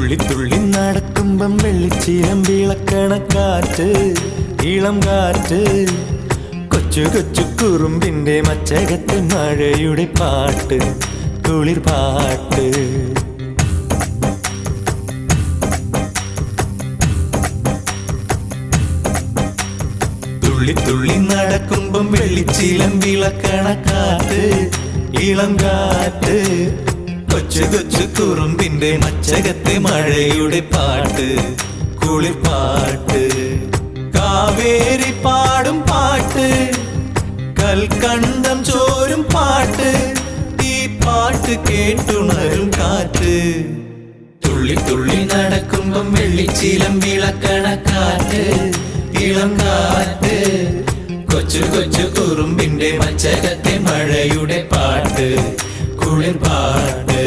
തുള്ളി തുള്ളി നടക്കുമ്പം വെള്ളിച്ചീലം വിളക്കണ കാറ്റ്, ഇളം കാറ്റ്, കൊച്ചു കൊച്ചു കുറുമ്പിന്റെ മച്ചകത്ത് മഴയുടെ പാട്ട്, കുളിർ പാട്ട്. തുള്ളി തുള്ളി നടക്കുമ്പം വെള്ളിച്ചീലം വിളക്കണ കാറ്റ്, ഇളം കാറ്റ്, കൊച്ചു കൊച്ചു കുറുമ്പിന്റെ മച്ചകത്തെ മഴയുടെ പാട്ട്, കുളിർ പാട്ട്. കാവേരി പാടും പാട്ട്, കൽക്കണ്ടം ചോരും പാട്ട്, ഈ പാട്ട് കേട്ടുണരും കാറ്റ്. തുള്ളി തുള്ളി നടക്കുമ്പം വെള്ളിച്ചീലം വിളക്കണ കാറ്റ്, ഇളം കാറ്റ്, കൊച്ചു കൊച്ചു കുറുമ്പിന്റെ മച്ചകത്തെ മഴയുടെ പാട്ട്, കുളിർ പാട്ട്.